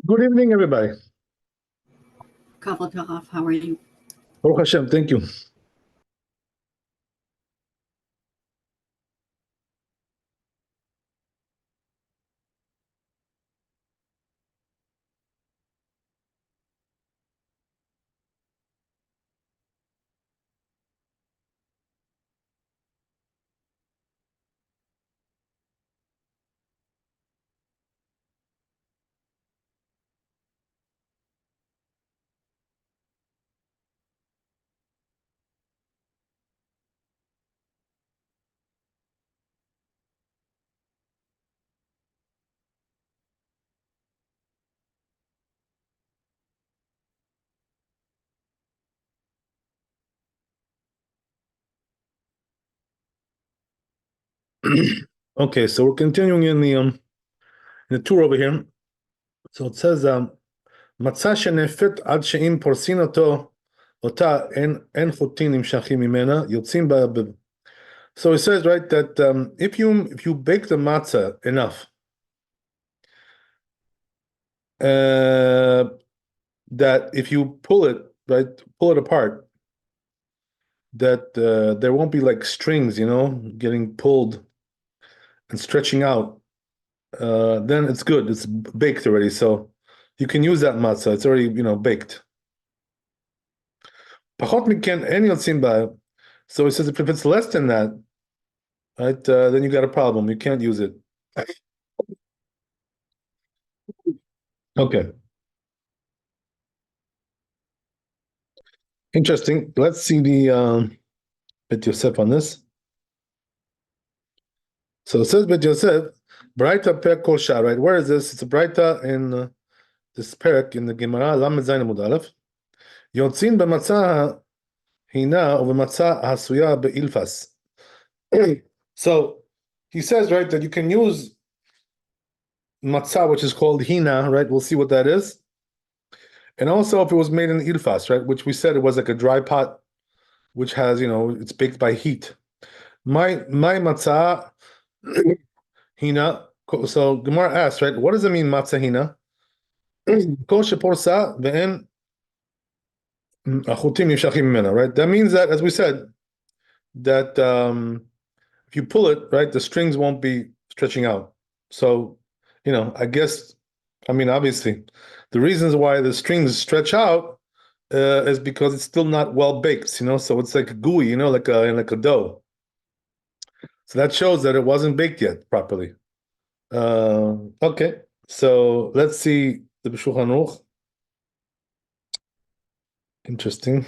Good evening, everybody. Kavod Harav, how are you? Baruch Hashem, thank you. Okay, so we're continuing in the tour over here. So it says Matza shenefet ad she'im porsin ota en chutin nimshachim mimena yotzim ba. So it says, right, that if you bake the matzah enough, that if you pull it apart, that there won't be like strings, getting pulled and stretching out. Then it's good. It's baked already, so you can use that matzah. It's already, baked. Pachot miken en yotzim ba. So it says if it's less than that, right, then you got a problem. You can't use it. Okay. Interesting. Let's see the Bet Yosef on this. So it says Bet Yosef, Braita per kol shar, right? Where is this? It's a Braita in this perek in the Gemara, Lamed Zayin Amud Aleph. Yotzin b'matzah hina u'b'matzah hasuya be'ilfas. So he says, right, that you can use matzah, which is called hina, right? We'll see what that is. And also if it was made in ilfas, right, which we said it was like a dry pot, which has, it's baked by heat. My matzah hina. So Gemara asks, right, what does it mean matzah hina? Kol sheporsa ve'en achutim yishachim mimena, right? That means that, as we said, that if you pull it, right, the strings won't be stretching out. So, obviously, the reasons why the strings stretch out is because it's still not well baked, so it's like gooey, like a dough. So that shows that it wasn't baked yet properly. Okay, so let's see the Shulchan Aruch. Interesting.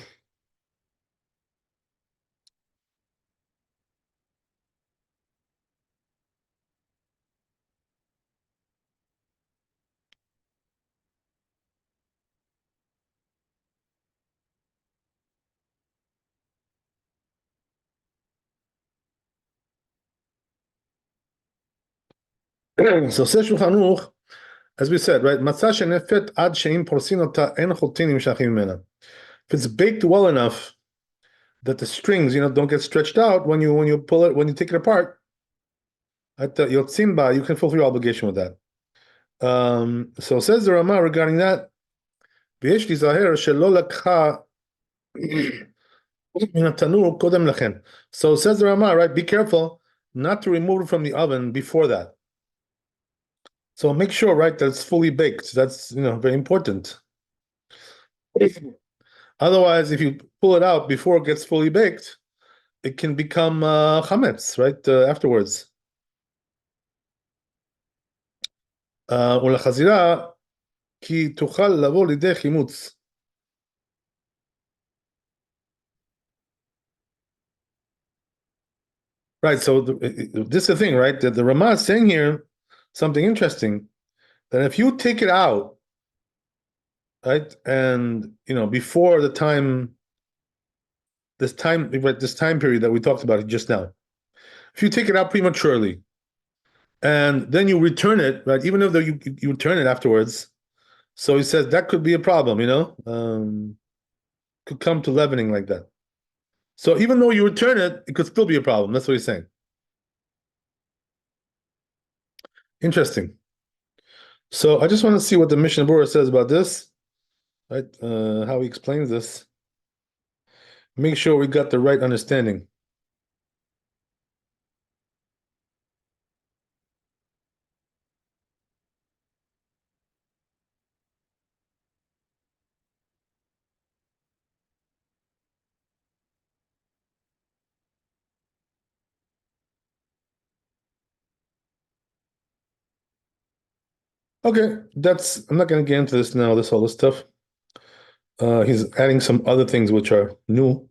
So says Shulchan Aruch, as we said, right? Matzah shenefet ad she'im porsin ota en chotin nimshachim mimena. If it's baked well enough that the strings, don't get stretched out when you pull it, when you take it apart, at the yotzim ba, you can fulfill your obligation with that. So says the Rama regarding that, v'yesh lizaher shelo lakha min hatanur kodem lachen. So says the Rama, right? Be careful not to remove it from the oven before that. So make sure, right, that it's fully baked. That's very important. Otherwise, if you pull it out before it gets fully baked, it can become chametz, right, afterwards. ולחזירה כי תוכל לבוא לידי חימוץ. Right, so this is the thing, right? That the Rama is saying here something interesting, that if you take it out, right, and before this time period that we talked about just now, if you take it out prematurely and then you return it, right, even if you return it afterwards, so he says that could be a problem, could come to leavening like that. So even though you return it, it could still be a problem. That's what he's saying. Interesting. So I just want to see what the Mishnah Berurah says about this, right? How he explains this. Make sure we got the right understanding. Okay, I'm not going to get into this now, this all this stuff. He's adding some other things which are new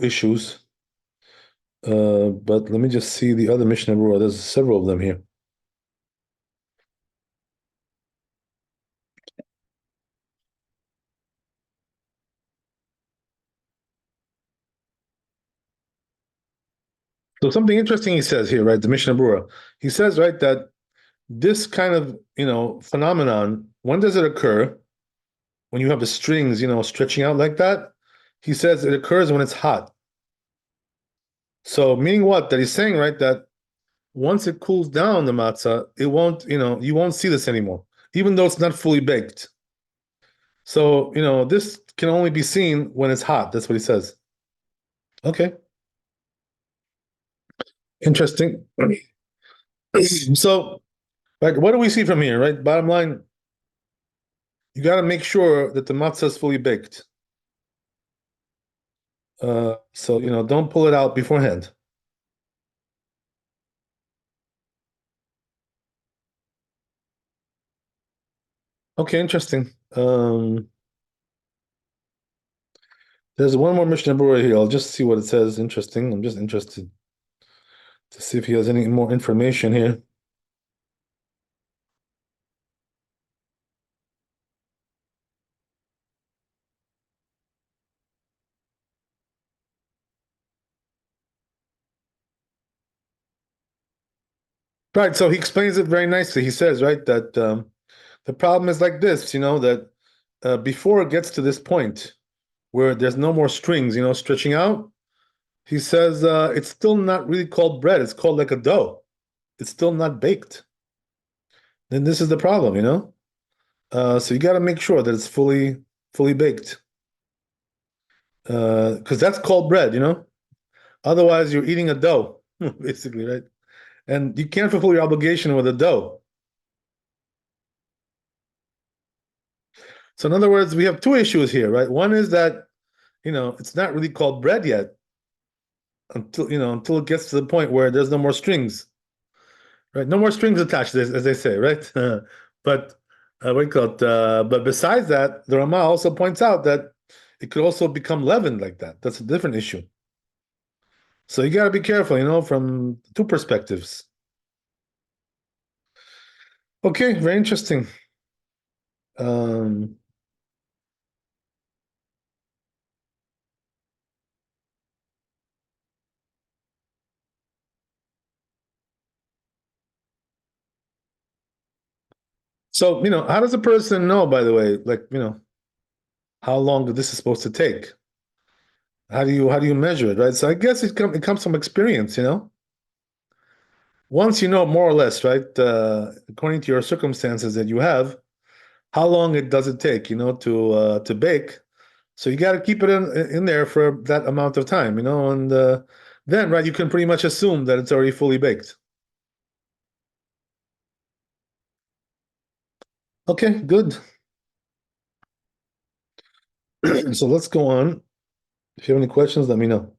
issues. But let me just see the other Mishnah Berurah. There's several of them here. So something interesting he says here, right? The Mishnah Berurah. He says, right, that this kind of phenomenon, when does it occur? When you have the strings, stretching out like that? He says it occurs when it's hot. So meaning what? That he's saying, right, that once it cools down the matzah, it won't, you won't see this anymore, even though it's not fully baked. So, this can only be seen when it's hot. That's what he says. Okay. Interesting. So, like, what do we see from here, right? Bottom line, you got to make sure that the matzah is fully baked. So, don't pull it out beforehand. Okay, interesting. There's one more Mishnah Berurah here. I'll just see what it says. Interesting. I'm just interested to see if he has any more information here. Right. So he explains it very nicely. He says, right, that the problem is like this, that before it gets to this point where there's no more strings, stretching out, he says it's still not really called bread. It's called like a dough. It's still not baked. Then this is the problem, so you got to make sure that it's fully baked, because that's called bread. Otherwise, you're eating a dough, basically, right? And you can't fulfill your obligation with a dough. So, in other words, we have two issues here, right? One is that it's not really called bread yet until it gets to the point where there's no more strings, right? No more strings attached, as they say, right? But what do you call it? But besides that, the Rama also points out that it could also become leavened like that. That's a different issue. So you got to be careful, from two perspectives. Okay, very interesting. Um, so how does a person know, by the way, like how long this is supposed to take? How do you measure it, right? So I guess it comes from experience. Once you know more or less, right, according to your circumstances that you have, how long it does it take, to bake. So you got to keep it in there for that amount of time, and then right, you can pretty much assume that it's already fully baked. Okay, good. So let's go on. If you have any questions, let me know.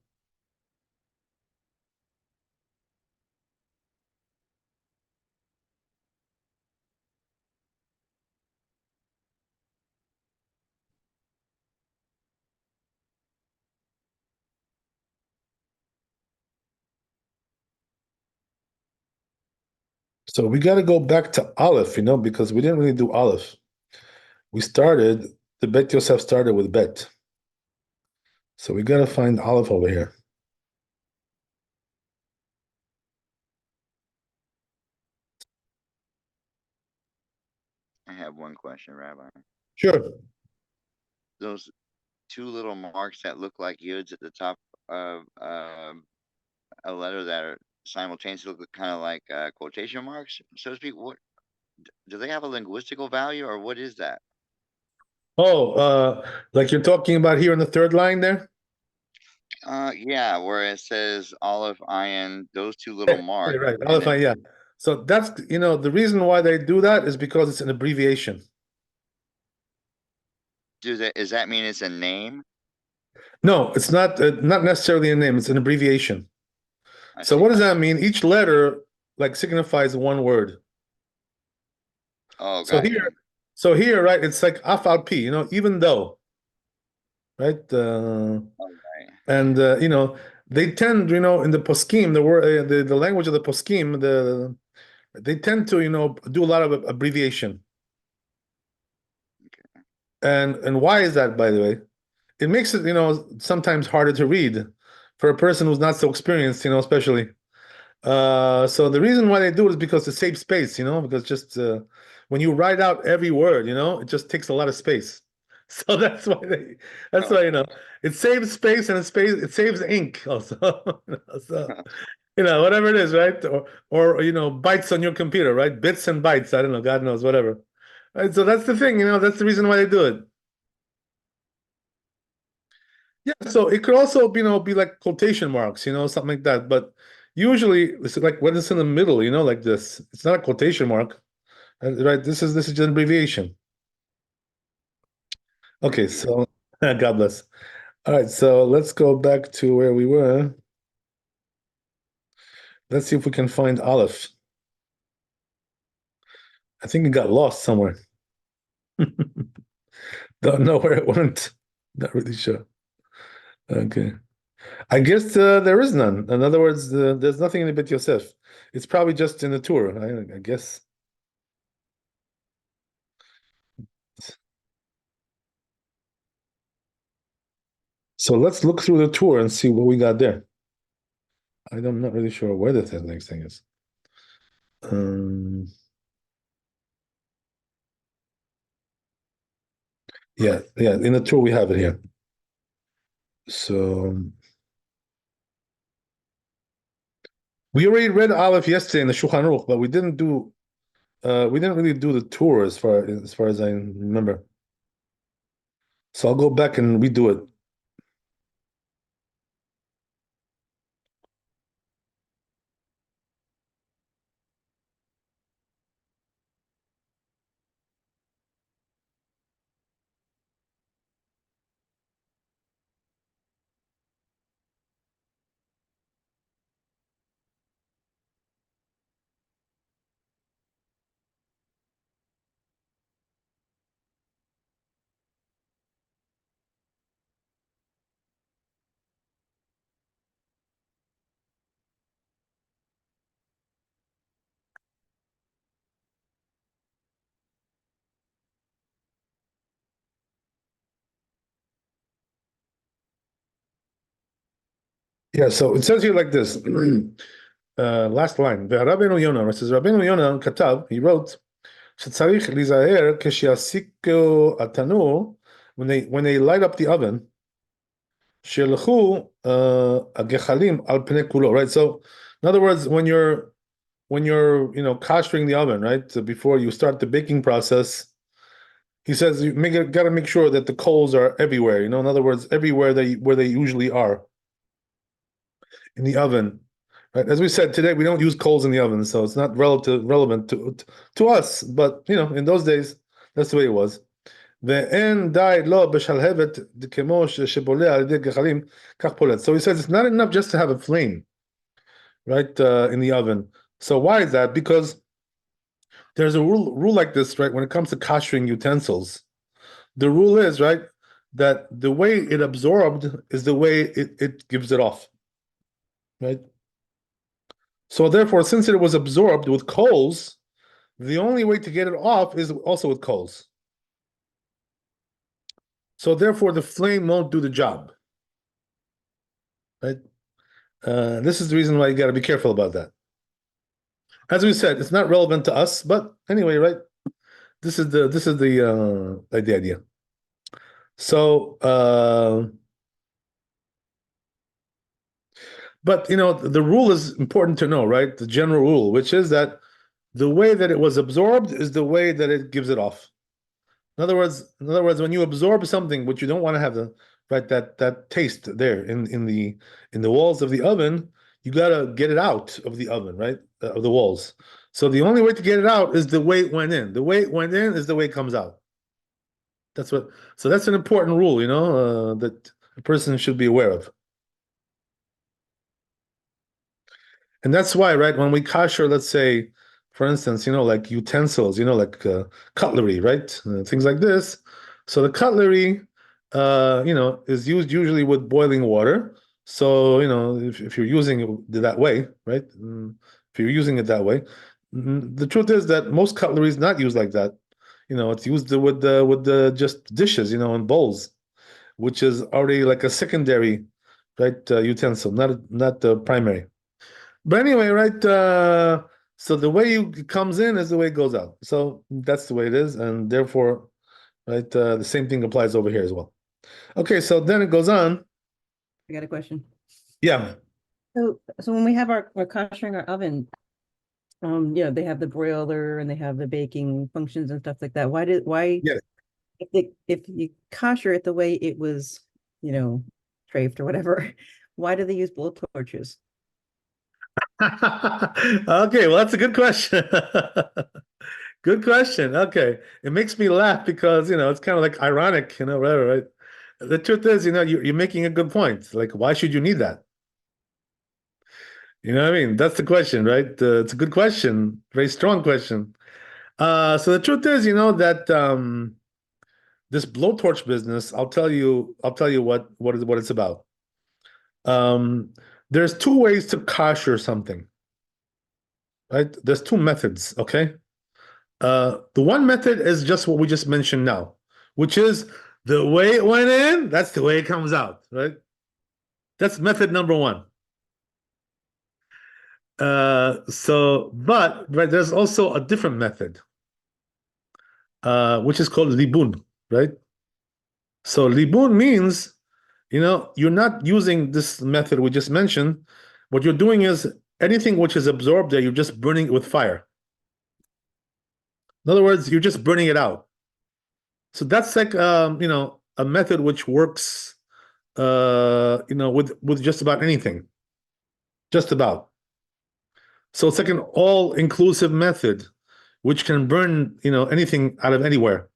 So we got to go back to Aleph, because we didn't really do Aleph. The Bet Yosef started with Bet. So we got to find Aleph over here. I have one question, Rabbi. Sure. Those two little marks that look like yods at the top of a letter that are simultaneously look kind of like quotation marks, so to speak. do they have a linguistical value, or what is that? Oh, like you're talking about here in the third line there? Yeah, where it says olive iron, those two little marks, Right, and Aleph, then yeah. So that's, the reason why they do that is because it's an abbreviation. does that mean it's a name? No, it's not necessarily a name, it's an abbreviation. I So see. what does that mean? Each letter like signifies one word. Oh, So got here, you. right, it's like afal pi, even though, right? Okay. And they tend, in the poskim, the word, the language of the poskim, they tend to, do a lot of abbreviation. And why is that, by the way? It makes it, sometimes harder to read for a person who's not so experienced, especially. So the reason why they do it is because it saves space, because just when you write out every word, it just takes a lot of space. So that's Oh, why, it saves space and it saves ink also. So, whatever it is, right? Or bytes on your computer, right? Bits and bytes, I don't know, God knows, whatever. Right? So that's the thing, that's the reason why they do it. Yeah, so it could also, be like quotation marks, something like that. But usually, it's like when it's in the middle, like this. It's not a quotation mark, right? This is just an abbreviation. Okay, thank you. so God bless. All right, so let's go back to where we were. Let's see if we can find Aleph. I think it got lost somewhere. Don't know where it went. Not really sure. Okay. I guess there is none. In other words, there's nothing in the Beit Yosef. It's probably just in the tour, I guess. So let's look through the tour and see what we got there. I'm not really sure where the next thing is. Um, yeah, in the tour we have it here. So we already read Aleph yesterday in the Shulchan Aruch, but we didn't really do the tour as far as I remember. So I'll go back and redo it. Yeah, so it says here like this. Last line. Rabbeinu Yonah, it says Rabbeinu Yonah Katav, he wrote, שצריך להיזהר כשיעסיקו התנור, when they light up the oven, שילכו הגחלים על פני כולו, right? So, in other words, when you're kosher the oven, right? So before you start the baking process, he says you got to make sure that the coals are everywhere. In other words, everywhere where they usually are in the oven. Right? As we said today, we don't use coals in the oven, so it's not relevant to us. But in those days, that's the way it was. ואין די לו בשלהבת כמו שבולע על ידי גחלים, כך פולט. So he says it's not enough just to have a flame, right, in the oven. So why is that? Because there's a rule like this, right, when it comes to koshering utensils. The rule is, right, that the way it absorbed is the way it gives it off, right? So therefore, since it was absorbed with coals, the only way to get it off is also with coals. So therefore, the flame won't do the job, right? This is the reason why you got to be careful about that. As we said, it's not relevant to us, but anyway, right? This is the idea. So, but the rule is important to know, right? The general rule, which is that the way that it was absorbed is the way that it gives it off. In other words, when you absorb something which you don't want to have the right that taste there in the walls of the oven, you gotta get it out of the oven, right? Of the walls. So the only way to get it out is the way it went in. The way it went in is the way it comes out. So that's an important rule, that a person should be aware of. And that's why, right, when we kosher, let's say, for instance, like utensils, like cutlery, right? Things like this. So the cutlery, is used usually with boiling water. So, if you're using it that way, right? If you're using it that way, the truth is that most cutlery is not used like that. It's used with the just dishes, and bowls, which is already like a secondary, right, utensil, not the primary. But anyway, right? So the way it comes in is the way it goes out. So that's the way it is, and therefore, right, the same thing applies over here as well. Okay, so then it goes on. I got a question. Yeah. So when we have our koshering our oven, they have the broiler and they have the baking functions and stuff like that. Yeah. If you kosher it the way it was, trafed or whatever, why do they use blowtorches? Okay, well, that's a good question. Good question. Okay. It makes me laugh because, it's kind of like ironic, whatever, right? The truth is, you're making a good point. Like, why should you need that? You know what I mean? That's the question, right? It's a good question, very strong question. So the truth is, that this blowtorch business, I'll tell you what it's about. There's two ways to kosher something, right? There's two methods, okay? The one method is just what we just mentioned now, which is the way it went in, that's the way it comes out, right? That's method number one. But right, there's also a different method, which is called libun, right? So libun means, you're not using this method we just mentioned. What you're doing is anything which is absorbed there, you're just burning it with fire. In other words, you're just burning it out. So that's like a method which works with just about anything. Just about. So it's like an all-inclusive method which can burn, anything out of anywhere.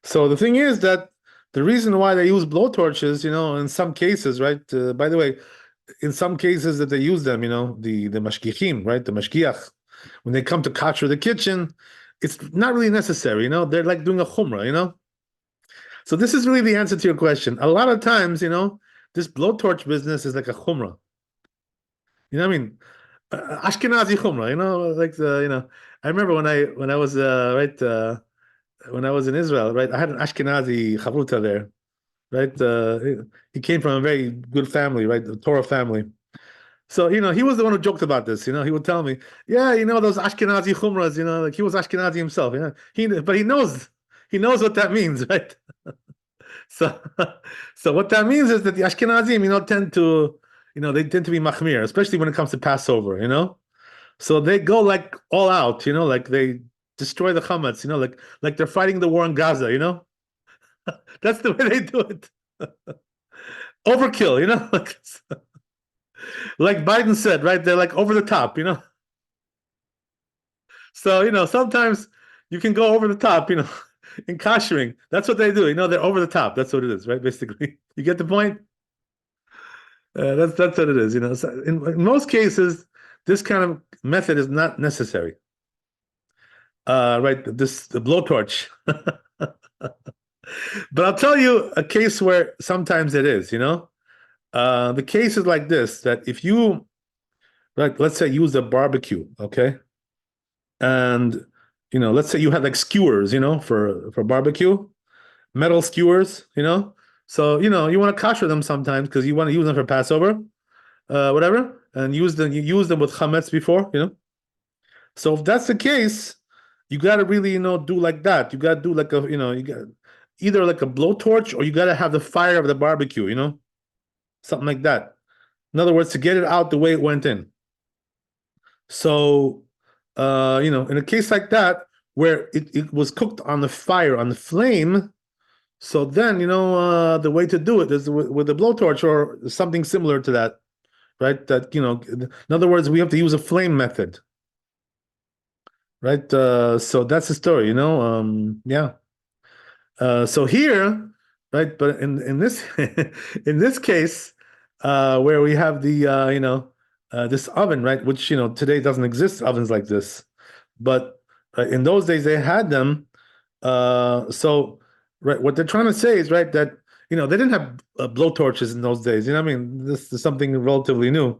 So the thing is that the reason why they use blowtorches, in some cases, right? By the way, in some cases that they use them, the mashgichim, right? The mashgiach, when they come to kosher the kitchen, it's not really necessary, they're like doing a chumrah, So this is really the answer to your question. A lot of times, this blowtorch business is like a chumrah. You know what I mean? Ashkenazi chumrah, like I remember when I was when I was in Israel, right? I had an Ashkenazi chavruta there, right? He came from a very good family, right? The Torah family. So, he was the one who joked about this. He would tell me, yeah, those Ashkenazi chumras, like he was Ashkenazi himself. But he knows what that means, right? So, so what that means is that the Ashkenazim, they tend to be machmir, especially when it comes to Passover. So they go like all out, like they destroy the chametz, like they're fighting the war in Gaza, That's the way they do it. Overkill, like Biden said, right? They're like over the top, So, sometimes you can go over the top, in koshering. That's what they do, they're over the top. That's what it is, right? Basically. You get the point? That's what it is, So in most cases, this kind of method is not necessary. Right, the blowtorch. But I'll tell you a case where sometimes it is, The case is like this, that if you, like, let's say use a barbecue, okay? And, let's say you had like skewers, for barbecue, metal skewers, So, you want to kosher them sometimes because you want to use them for Passover, whatever, and you use them with chametz before, So if that's the case, you got to really, do like that. You got to do like you got either like a blowtorch or you got to have the fire of the barbecue, something like that. In other words, to get it out the way it went in. So, in a case like that where it was cooked on the fire, on the flame, so then, the way to do it is with a blowtorch or something similar to that, right? That, in other words, we have to use a flame method, right? So that's the story, yeah. So here, right, but in this in this case, where we have the this oven, right, which today doesn't exist ovens like this, but in those days they had them. So right, what they're trying to say is right that they didn't have blowtorches in those days. I mean, this is something relatively new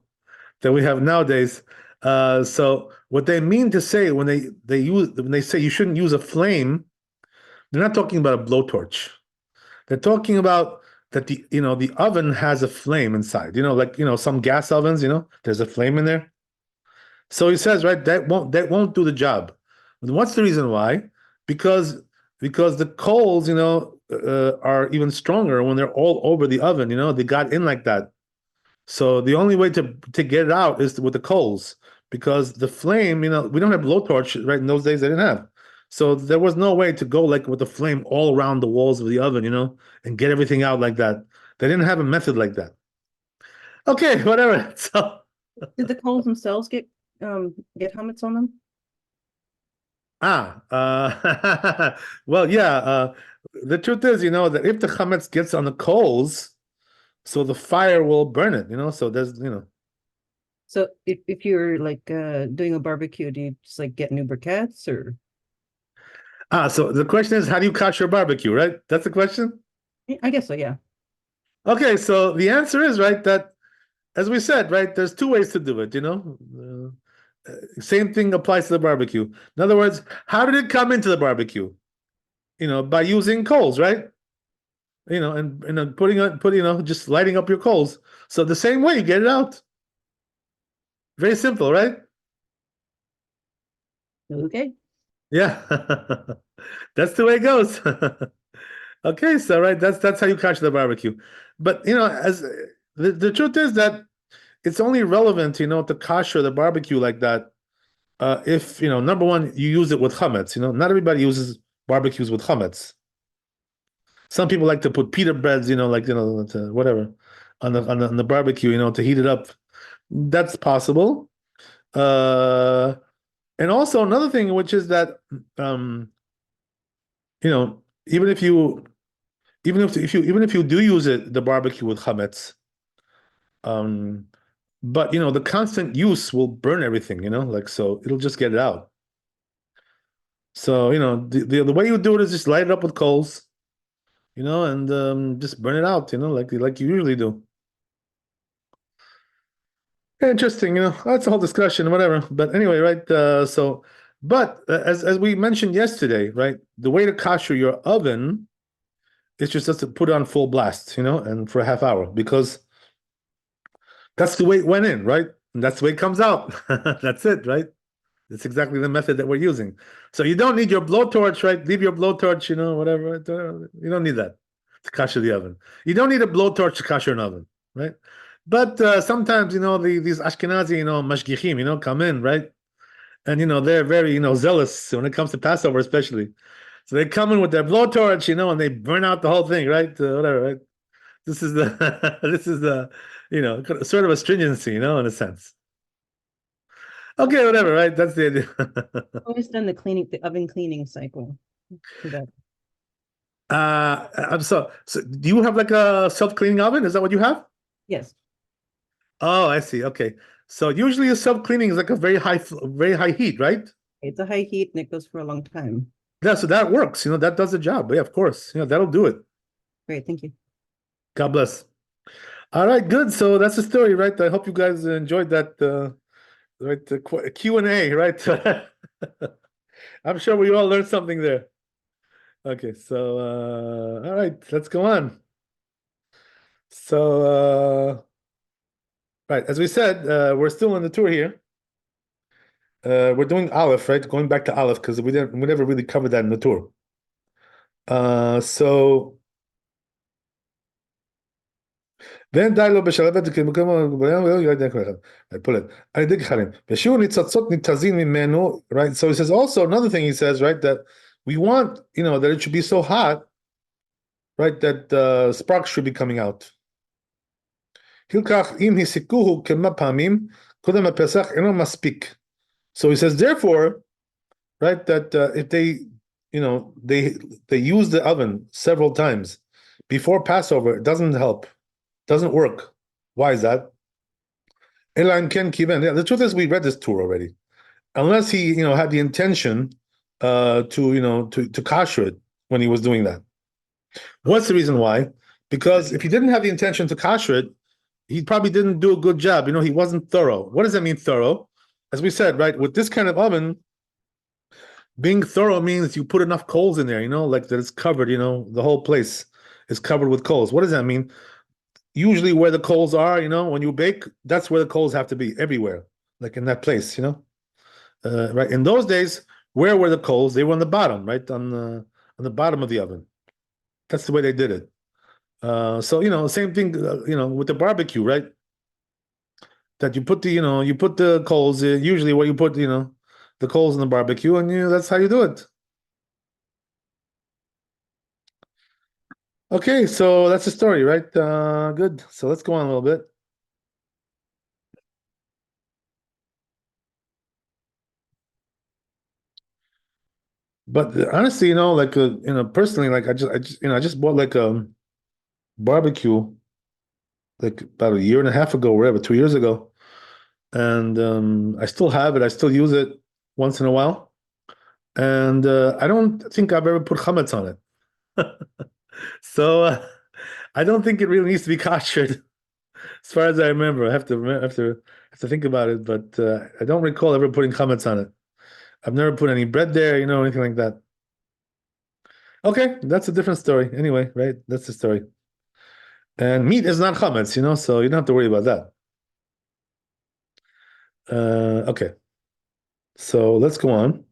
that we have nowadays. So what they mean to say when they say you shouldn't use a flame, they're not talking about a blowtorch. They're talking about that the oven has a flame inside. Like some gas ovens. There's a flame in there. So he says, right, that won't do the job. And what's the reason why? Because the coals, are even stronger when they're all over the oven. They got in like that. So the only way to get it out is with the coals, because the flame, we don't have blowtorch, right? In those days, they didn't have. So there was no way to go like with the flame all around the walls of the oven, and get everything out like that. They didn't have a method like that. Okay, whatever. So Did the coals themselves get helmets on them? well, yeah. The truth is, that if the chametz gets on the coals, so the fire will burn it. So there's, So if you're like doing a barbecue, do you just like get new briquettes or? So the question is, how do you kosher barbecue, right? That's the question? I guess so, yeah. Okay, so the answer is, right, that as we said, right, there's two ways to do it, same thing applies to the barbecue. In other words, how did it come into the barbecue? By using coals, right? And putting just lighting up your coals. So the same way you get it out. Very simple, right? Okay. Yeah. That's the way it goes. Okay, so right, that's how you catch the barbecue. But as the truth is that it's only relevant, to kosher the barbecue like that, if number one, you use it with chametz. Not everybody uses barbecues with chametz. Some people like to put pita breads, like whatever, on the barbecue, to heat it up. That's possible. And also another thing, which is that, even if you do use the barbecue with chametz, but the constant use will burn everything, like, so it'll just get it out. So the way you do it is just light it up with coals, and just burn it out, like you usually do. Interesting, that's a whole discussion, whatever. But anyway, right? But as we mentioned yesterday, right, the way to kosher your oven is just to put it on full blast, and for a half hour, because that's the way it went in, right? And that's the way it comes out. That's it, right? It's exactly the method that we're using. So you don't need your blowtorch, right? Leave your blowtorch, whatever. You don't need that to kosher the oven. You don't need a blowtorch to kosher an oven, right? But sometimes, these Ashkenazi, mashgichim, come in, right? And, they're very, zealous when it comes to Passover, especially. So they come in with their blowtorch, and they burn out the whole thing, right? Whatever, right? This is the, this is the, sort of a stringency, in a sense. Okay, whatever, right? That's the idea. Always done the oven cleaning cycle for that. I'm so do you have like a self-cleaning oven? Is that what you have? Yes. Oh, I see. Okay. So usually a self-cleaning is like a very high heat, right? It's a high heat and it goes for a long time. Yeah, so that works, that does the job. Yeah, of course. that'll do it. Great, thank you. God bless. All right, good. So that's the story, right? I hope you guys enjoyed that right, the Q&A, right? I'm sure we all learned something there. Okay, so all right, let's go on. So right, as we said, we're still on the tour here. We're doing Aleph, right? Going back to Aleph because we never really covered that in the tour. So ואין די לו בשלבת כמקום I pull it. I dig harim. ושיעור ניצוצות ניתזים ממנו, right? So he says also another thing he says, right, that we want, that it should be so hot, right, that sparks should be coming out. הילקח אם הסיקוהו כמה פעמים קודם הפסח אינו מספיק. So he says therefore, right, that if they, they use the oven several times before Passover, it doesn't help. Doesn't work. Why is that? The truth is, we read this tour already. Unless he, had the intention to kosher it when he was doing that. What's the reason why? Because if he didn't have the intention to kosher it, he probably didn't do a good job. He wasn't thorough. What does that mean, thorough? As we said, right, with this kind of oven, being thorough means you put enough coals in there, like that it's covered, the whole place is covered with coals. What does that mean? Usually where the coals are, when you bake, that's where the coals have to be, everywhere, like in that place, right? In those days, where were the coals? They were on the bottom, right? On the bottom of the oven. That's the way they did it. So, same thing, with the barbecue, right? That you put the coals, usually where you put, the coals in the barbecue, and that's how you do it. Okay, so that's the story, right? Good. So let's go on a little bit. But honestly, like, personally, like I just bought like a barbecue like about a year and a half ago, whatever, 2 years ago, and I still have it. I still use it once in a while, and I don't think I've ever put chametz on it. So I don't think it really needs to be koshered, as far as I remember. I have to think about it, but I don't recall ever putting chametz on it. I've never put any bread there, anything like that. Okay, that's a different story. Anyway, right? That's the story. And meat is not chametz, so you don't have to worry about that. Okay. So let's go on.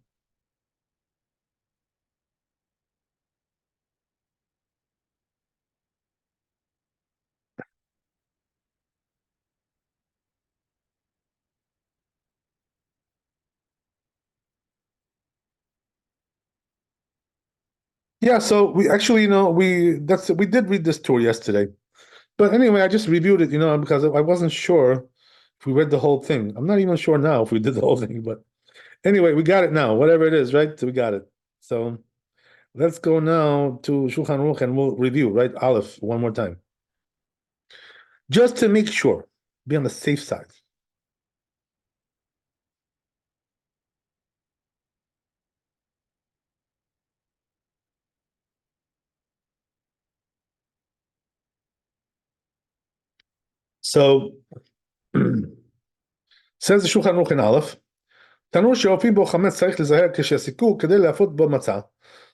Yeah, so we actually, we did read this tour yesterday. But anyway, I just reviewed it, because I wasn't sure if we read the whole thing. I'm not even sure now if we did the whole thing, but anyway, we got it now. Whatever it is, right? We got it. So let's go now to Shulchan Aruch and we'll review, right? Aleph one more time. Just to make sure, be on the safe side. So says the Shulchan Aruch in Aleph, תנור שאופים בו חמץ צריך לזהר כשהסיקור כדי להפות בו מצה.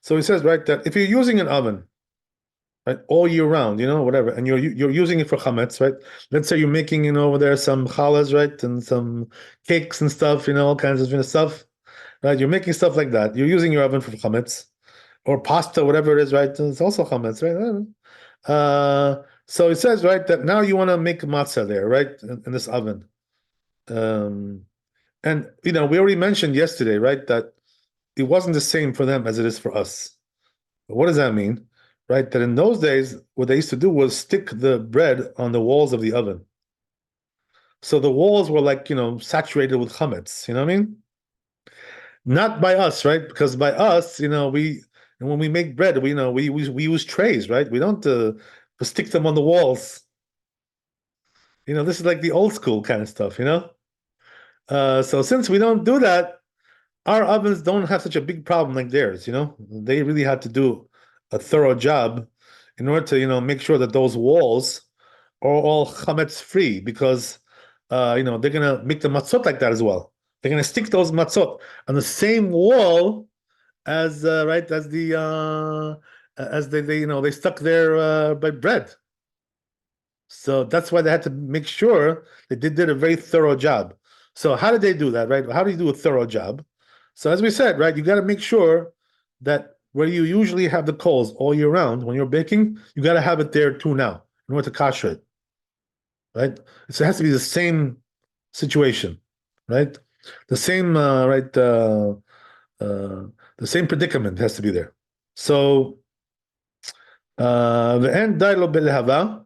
So he says, right, that if you're using an oven, right, all year round, whatever, and you're using it for chametz, right? Let's say you're making, over there some challahs, right, and some cakes and stuff, all kinds of stuff, right? You're making stuff like that. You're using your oven for chametz, or pasta, whatever it is, right? It's also chametz, right? So it says, right, that now you want to make matzah there, right, in this oven. And we already mentioned yesterday, right, that it wasn't the same for them as it is for us. But what does that mean? Right, that in those days, what they used to do was stick the bread on the walls of the oven. So the walls were like, saturated with chametz, you know what I mean? Not by us, right? Because by us, when we make bread, we use trays, right? We don't stick them on the walls. This is like the old school kind of stuff, So since we don't do that, our ovens don't have such a big problem like theirs, They really had to do a thorough job in order to, make sure that those walls are all chametz free, because they're gonna make the matzot like that as well. They're gonna stick those matzot on the same wall as right as the as they stuck their by bread. So that's why they had to make sure that they did a very thorough job. So how did they do that, right? How do you do a thorough job? So as we said, right, you got to make sure that where you usually have the coals all year round when you're baking, you got to have it there too now in order to kosher it. right? So it has to be the same situation, right? The same, the same predicament has to be there. So, the end dialogue belehava.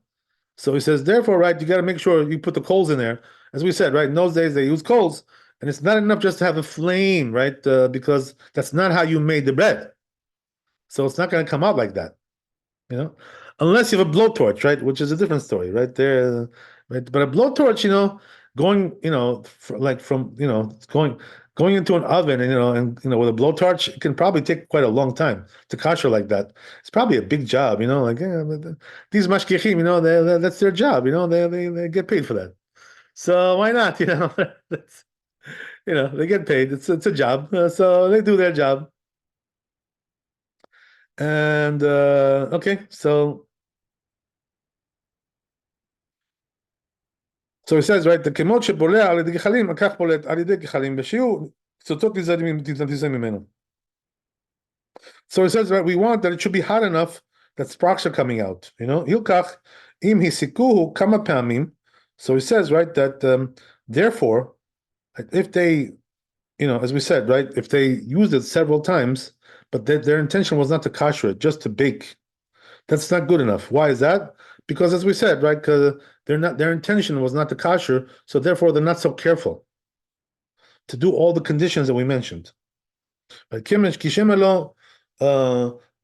So he says, therefore, right, you got to make sure you put the coals in there. As we said, right, in those days they use coals, and it's not enough just to have a flame, right? Because that's not how you made the bread. So it's not going to come out like that, unless you have a blowtorch, right? Which is a different story, right? There, right? But a blowtorch, going, like from, going into an oven, and with a blowtorch, it can probably take quite a long time to kosher like that. It's probably a big job, like these mashgichim, that's their job, they get paid for that. So why not, That's, they get paid. It's a job, so they do their job. And okay, so he says, right, the כמות שבולע על ידי גחלים, כך בולט על ידי גחלים בשיעור, קצוצות תזז ממנו. So he says, right, we want that it should be hot enough that sparks are coming out, הילקח, אם הסיקוהו כמה פעמים, so he says, right, that therefore, if they, as we said, right, if they used it several times, but their intention was not to kosher it, just to bake, that's not good enough. Why is that? Because as we said, right, their intention was not to kosher, so therefore they're not so careful to do all the conditions that we mentioned.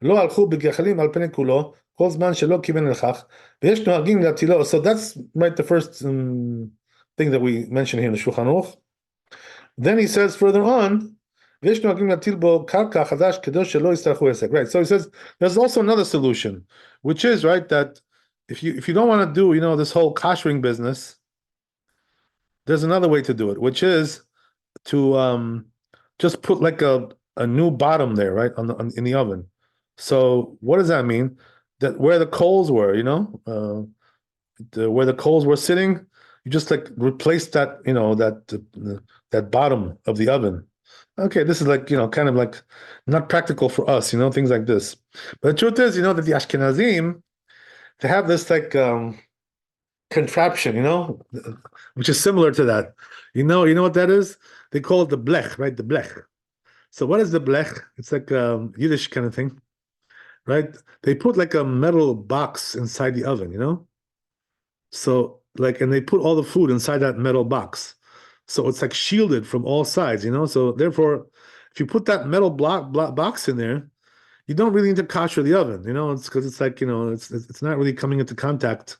לא הלכו בגחלים על פני כולו, כל זמן שלא כיוון לכך, ויש נוהגים להטילו. So that's right, the first thing that we mentioned here in the Shulchan Aruch. Then he says further on, ויש נוהגים להטיל בו קרקע חדש כדי שלא יצטרכו עסק. Right, so he says there's also another solution, which is, right, that if you don't want to do, this whole koshering business, there's another way to do it, which is to just put like a new bottom there, right, in the oven. So what does that mean? That where the coals were, where the coals were sitting, you just like replace that, that bottom of the oven. Okay, this is like, kind of like not practical for us, things like this. But the truth is, that the Ashkenazim, they have this like contraption, which is similar to that. You know what that is? They call it the blech, right? The blech. So what is the blech? It's like a Yiddish kind of thing, right? They put like a metal box inside the oven, So like, and they put all the food inside that metal box. So it's like shielded from all sides, So therefore, if you put that metal block box in there, you don't really need to kosher the oven, It's because it's like, it's not really coming into contact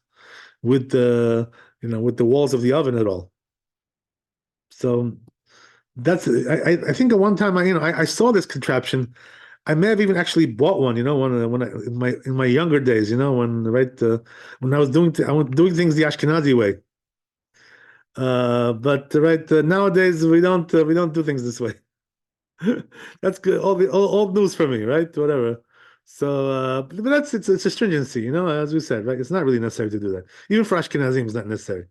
with the, with the walls of the oven at all. So that's, I think at one time I saw this contraption. I may have even actually bought one, when I in my younger days, when I was doing things the Ashkenazi way. But nowadays we don't do things this way. That's good. All news for me, right? Whatever. So, but it's a stringency, as we said, right? It's not really necessary to do that. Even for Ashkenazim, it's not necessary.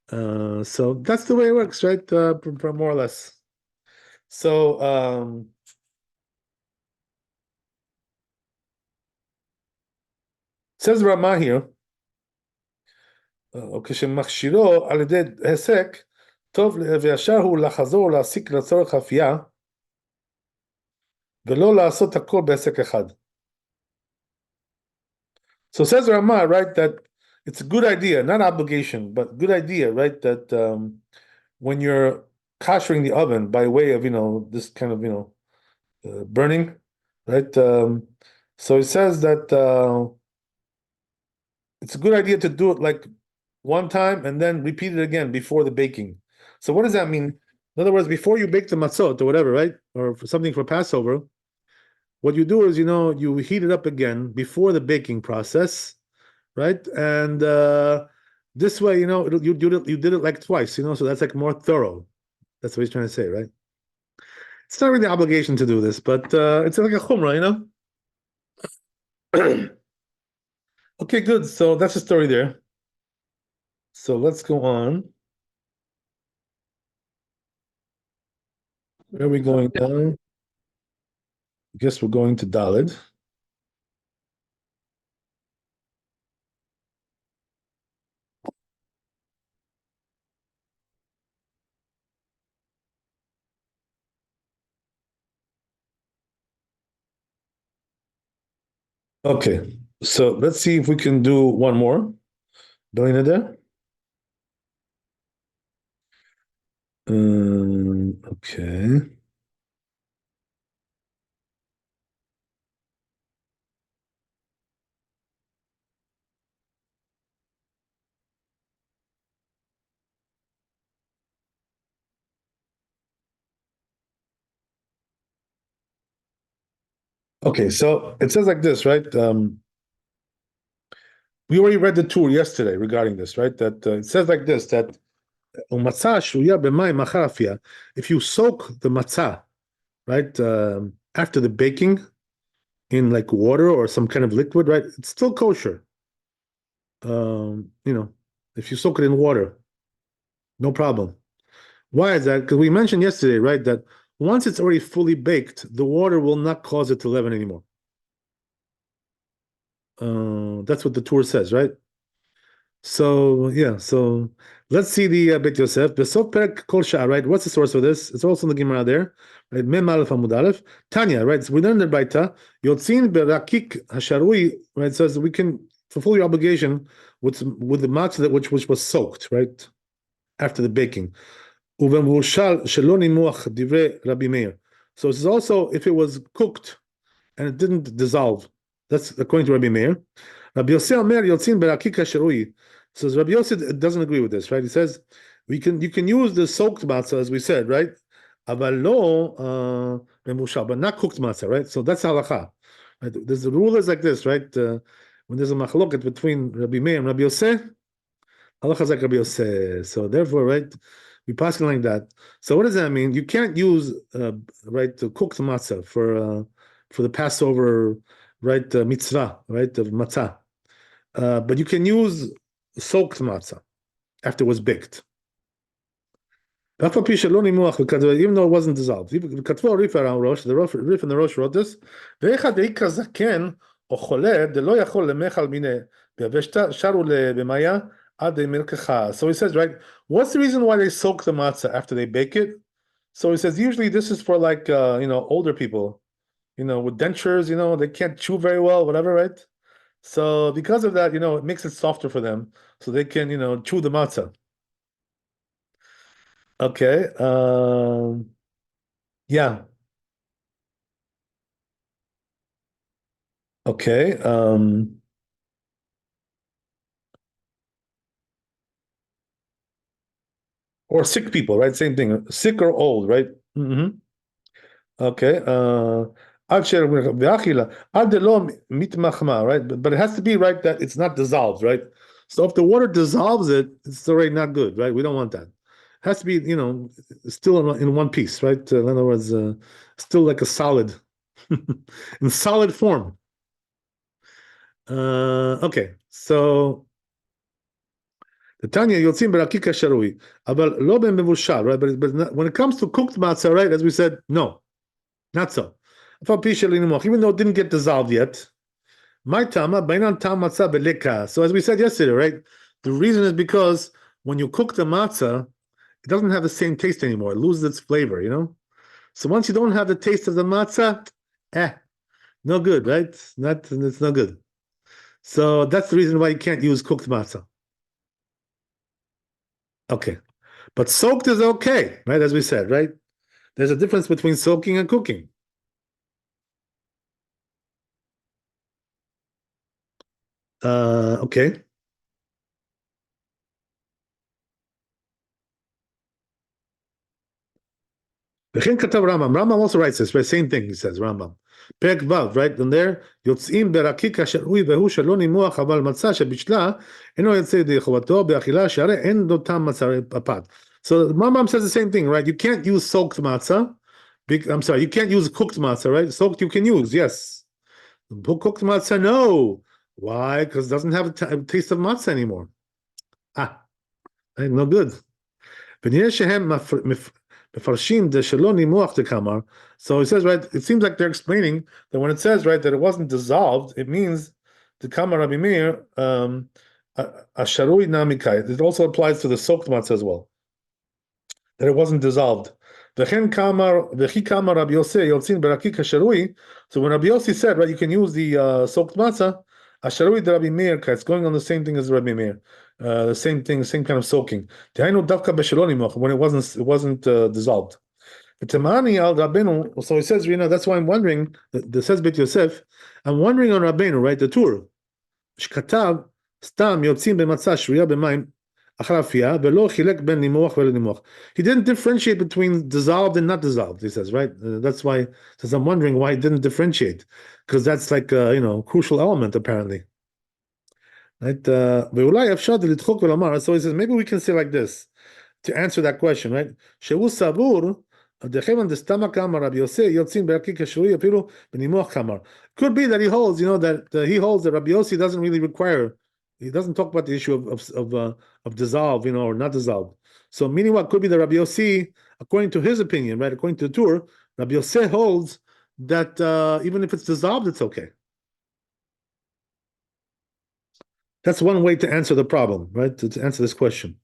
So that's the way it works, right? More or less. So, says Rama here, כשמכשירו על ידי היסק, טוב וישר הוא לחזור להסיק לצורך אפייה, ולא לעשות הכל בהיסק אחד. So says Rama, right, that it's a good idea, not obligation, but good idea, right, that when you're koshering the oven by way of, this kind of, burning, right? So he says that it's a good idea to do it like one time and then repeat it again before the baking. So what does that mean? In other words, before you bake the matzot or whatever, right? Or for something for Passover, what you do is, you heat it up again before the baking process, right? And this way, you did it like twice, so that's like more thorough. That's what he's trying to say, right? It's not really an obligation to do this, but it's like a chumrah, Okay, good. So that's the story there. So let's go on. Where are we going now? I guess we're going to Daled. Okay, so let's see if we can do one more. Belina there? Okay. Okay, so it says like this, right? We already read the tour yesterday regarding this, right? That it says like this, that if you soak the matzah, right, after the baking in like water or some kind of liquid, right, it's still kosher. If you soak it in water, no problem. Why is that? Because we mentioned yesterday, right, that once it's already fully baked, the water will not cause it to leaven anymore. That's what the tour says, right? So yeah, so let's see the Bet Yosef. Besot perek kol sha'ar, right? What's the source for this? It's also in the Gemara there, right? Mem aleph amud aleph. Tanya, right? So we learned the Baita. Yotzin berakik hasharui, right? Says we can fulfill your obligation with the matzah that which was soaked, right, after the baking. Uvemvushal shelo nimuach divrei Rabbi Meir. So this is also if it was cooked and it didn't dissolve. That's according to Rabbi Meir. Rabbi Yosef Omer yotzin berakik hasharui. So Rabbi Yosef doesn't agree with this, right? He says you can use the soaked matzah as we said, right? Aval lo memushal, but not cooked matzah, right? So that's halacha. Right? There's the rule is like this, right? When there's a machloket between Rabbi Meir and Rabbi Yosef, halacha is like Rabbi Yosef. So therefore, right, we pass it like that. So what does that mean? You can't use right the cooked matzah for the Passover, right, mitzvah, right, of matzah. But you can use soaked matzah after it was baked. Even though it wasn't dissolved. The Rif and the Rosh wrote this. So he says, right, what's the reason why they soak the matzah after they bake it? So he says, usually this is for like, older people, with dentures, they can't chew very well, whatever, right? So because of that, it makes it softer for them, so they can, chew the matzah. Okay. Yeah. Okay. Or sick people, right? Same thing. Sick or old, right? Okay. Right? But it has to be right that it's not dissolved, right? So if the water dissolves it, it's already not good, right? We don't want that. It has to be, still in one piece, right? In other words, still like a solid, in solid form. Okay, so the Tanya Yotzim berakika sharui, but lo ben mevushal, right? But when it comes to cooked matzah, right? As we said, no, not so. Even though it didn't get dissolved yet, my tama bainan tam matzah beleka. So as we said yesterday, right? The reason is because when you cook the matzah, it doesn't have the same taste anymore. It loses its flavor, So once you don't have the taste of the matzah, no good, right? It's no good. So that's the reason why you can't use cooked matzah. Okay. But soaked is okay, right? As we said, right? There's a difference between soaking and cooking. Okay. Rambam also writes this, right? Same thing, he says, Rambam. Perek Vav, right? And there, יוצאים ברקיק השרוי והוא שלא נימוח, אבל מצה שבישלה, אינו יוצא ידי חובתו באכילה, שהרי אין לו טעם מצה apart. So Rambam says the same thing, right? You can't use soaked matzah. I'm sorry, you can't use cooked matzah, right? Soaked you can use, yes. Cooked matzah, no. Why? Because it doesn't have a taste of matzah anymore. No good. So it says, right, it seems like they're explaining that when it says, right, that it wasn't dissolved, it means the Kamar Rabbi Meir, Asharui Namikai. It also applies to the soaked matzah as well, that it wasn't dissolved. וכן כמה רבי יוסי יוצאים ברקיק השרוי. So when Rabbi Yossi said, right, you can use the soaked matzah, השרוי דרבי מאיר, it's going on the same thing as Rabbi Meir, the same thing, same kind of soaking. דהיינו דווקא בשלו נימוך, when it wasn't dissolved. ותמani al Rabbeinu, so he says, that's why I'm wondering, this says Beit Yosef, I'm wondering on Rabbeinu, right, the Tur, שכתב, סתם יוצאים במצה שרויה במים, אחר אפייה, ולא חילק בין נימוח ולנימוח. He didn't differentiate between dissolved and not dissolved, he says, right? That's why, says I'm wondering why he didn't differentiate, because that's like, crucial element, apparently. Right? ואולי אפשר לדחוק ולומר, so he says, maybe we can say like this, to answer that question, right? שהוא סבור, דכיוון דסתמא כאמר רבי יוסי, יוצאים ברקיק השרוי אפילו בנימוח כאמר. Could be that he holds, he holds that Rabbi Yossi doesn't really require, he doesn't talk about the issue of dissolve, or not dissolved. So meaning what could be that Rabbi Yossi, according to his opinion, right, according to the Tur, Rabbi Yossi holds that even if it's dissolved, it's okay. That's one way to answer the problem, right? To answer this question.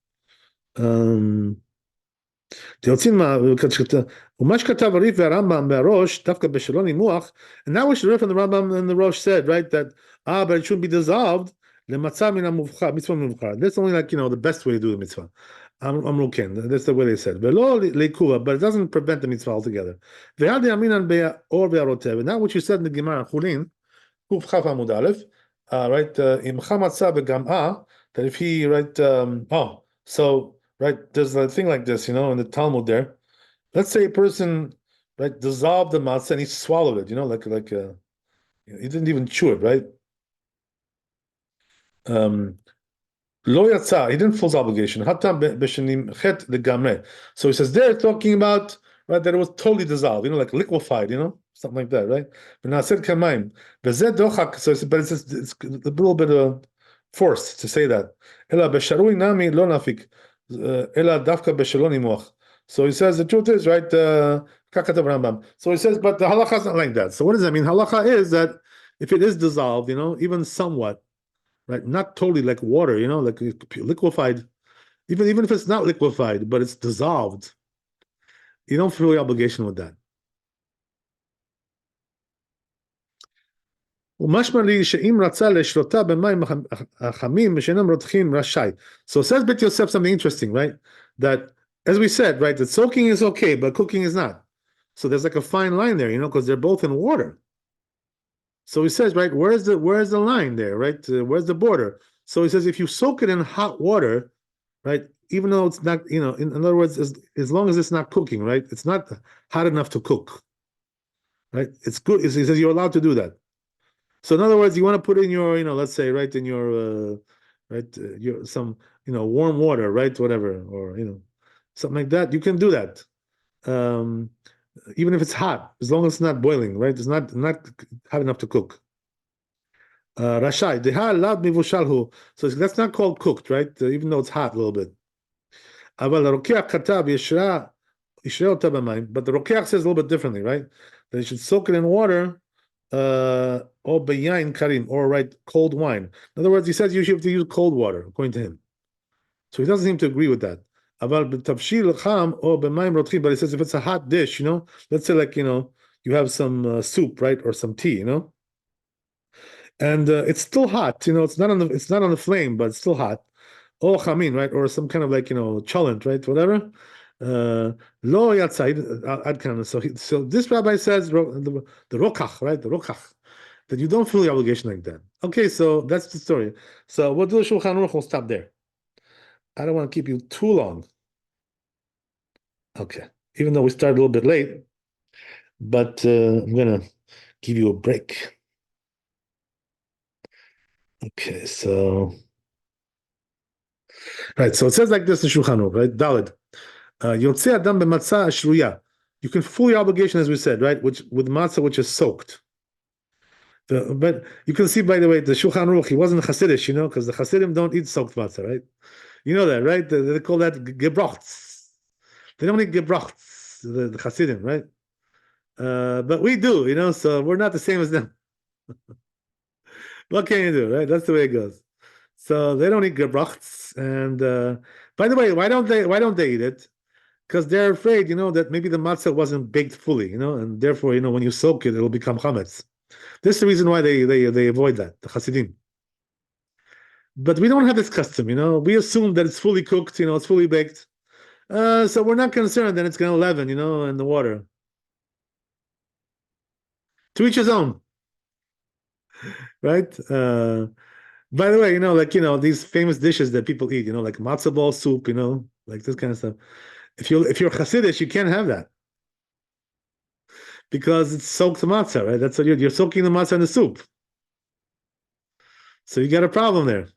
ומה שכתב הריף והרמב"ם והראש, דווקא בשלו נימוח, and now we should read from the Rambam and the Rosh said, right, that, but it shouldn't be dissolved, למצה מן המובחר, מצווה מבחר. That's only like, the best way to do the mitzvah. אמרוקן, that's the way they said. ולא לעיכובה, but it doesn't prevent the mitzvah altogether. ועד ימינן באור והערותיו, and now what you said in the Gemara, חולין, קכ עמוד א', right, אם מצה בגמעה, that if he, right, so, right, there's a thing like this, in the Talmud there. Let's say a person, right, dissolved the matzah and he swallowed it, like he didn't even chew it, right? Lo yatsa, he didn't fulfill his obligation. Hatta b'shenim chet legamre. So he says they're talking about, right, that it was totally dissolved, like liquefied, something like that, right? V'nasir k'mayim. V'zeh dochak. So but it's a little bit of forced to say that. Ela b'sharui nami lo nafik. Ela dafka b'shelo nimuach. So he says the truth is, right, Kakatav Rambam. So he says, but the halacha is not like that. So what does that mean? Halacha is that if it is dissolved, even somewhat, right, not totally like water, like liquefied, even if it's not liquefied, but it's dissolved, you don't feel the obligation with that. So says Beit Yosef something interesting, right? That, as we said, right, that soaking is okay, but cooking is not. So there's like a fine line there, because they're both in water. So he says, right, where's the line there, right? Where's the border? So he says, if you soak it in hot water, right, even though it's not, in other words, as long as it's not cooking, right, it's not hot enough to cook, right? It's good. He says you're allowed to do that. So in other words, you want to put in your, let's say, right, in your, your some, warm water, right, whatever, or something like that. You can do that, even if it's hot, as long as it's not boiling, right? It's not hot enough to cook. Rashai, deha lad mivushalhu. So that's not called cooked, right? Even though it's hot a little bit. Aval rokeach katav yeshra ota b'mayim. But the rokeach says a little bit differently, right? That you should soak it in water, or beyain karim, or right, cold wine. In other words, he says you should have to use cold water, according to him. So he doesn't seem to agree with that. Aval b'tavshil cham or b'mayim rotchim. But he says if it's a hot dish, let's say like you have some soup, right, or some tea, and it's still hot, it's not on the flame, but it's still hot. Or chamin, right, or some kind of like cholent, right, whatever. Lo yatzai ad kana. So this rabbi says the rokach, right, the rokach, that you don't feel the obligation like that. Okay, so that's the story. So we'll do the Shulchan Aruch. We'll stop there. I don't want to keep you too long. Okay, even though we started a little bit late, but I'm gonna give you a break. Okay, so right, so it says like this in Shulchan Aruch, right? Daled. Yotzei adam b'matzah shruya. You can fulfill your obligation, as we said, right? With matzah which is soaked. But you can see, by the way, the Shulchan Aruch, he wasn't Hasidish, because the Hasidim don't eat soaked matzah, right? You know that, right? They call that gebrochts. They don't eat gebrochts, the Hasidim, right? But we do, so we're not the same as them. What can you do, right? That's the way it goes. So they don't eat gebrochts. And by the way, why don't they eat it? because they're afraid, that maybe the matzah wasn't baked fully, and therefore, when you soak it, it'll become chametz. This is the reason why they avoid that, the Hasidim. But we don't have this custom, We assume that it's fully cooked, it's fully baked. So we're not concerned that it's going to leaven, in the water. To each his own, right? By the way, these famous dishes that people eat, like matzo ball soup, like this kind of stuff. If you're Hasidish, you can't have that because it's soaked matzah, right? That's what you're soaking the matzah in the soup. So you got a problem there.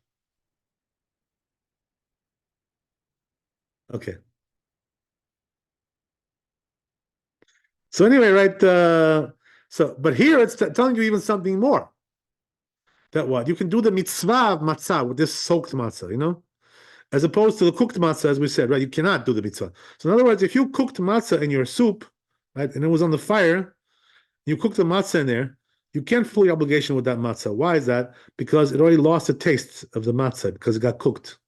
Okay. So anyway, right? But here it's telling you even something more. That what? You can do the mitzvah of matzah with this soaked matzah, as opposed to the cooked matzah, as we said, right? You cannot do the mitzvah. So in other words, if you cooked matzah in your soup, right, and it was on the fire, you cooked the matzah in there, you can't fully obligation with that matzah. Why is that? Because it already lost the taste of the matzah because it got cooked,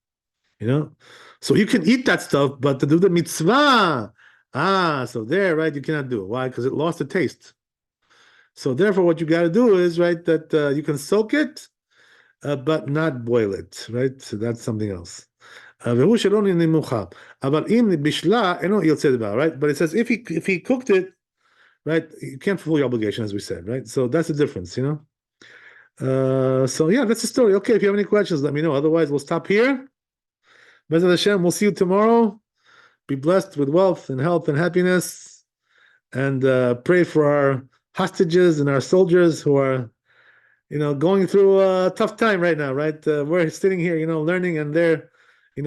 So you can eat that stuff, but to do the mitzvah, so there, right, you cannot do it. Why? Because it lost the taste. So therefore, what you got to do is, right, that you can soak it, but not boil it, right? So that's something else. Right? But it says if he cooked it, right, you can't fulfill your obligation, as we said, right? So that's the difference, So yeah, that's the story. Okay, if you have any questions, let me know. Otherwise, we'll stop here. Bezat Hashem, we'll see you tomorrow. Be blessed with wealth and health and happiness, and pray for our hostages and our soldiers who are, going through a tough time right now. Right, we're sitting here, learning, and they're in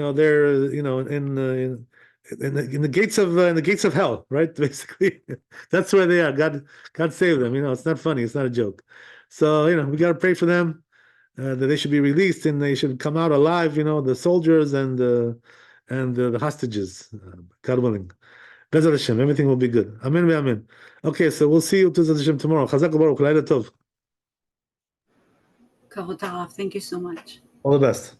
the gates of hell. Right, basically, that's where they are. God save them. It's not funny. It's not a joke. So we got to pray for them. That they should be released and they should come out alive, the soldiers and the hostages, God willing. Bezat Hashem, everything will be good. Amen, amen. Okay, so we'll see you Bezat Hashem tomorrow. Chazak u'baruch, Laila tov. Kavod Tov. Thank you so much. All the best.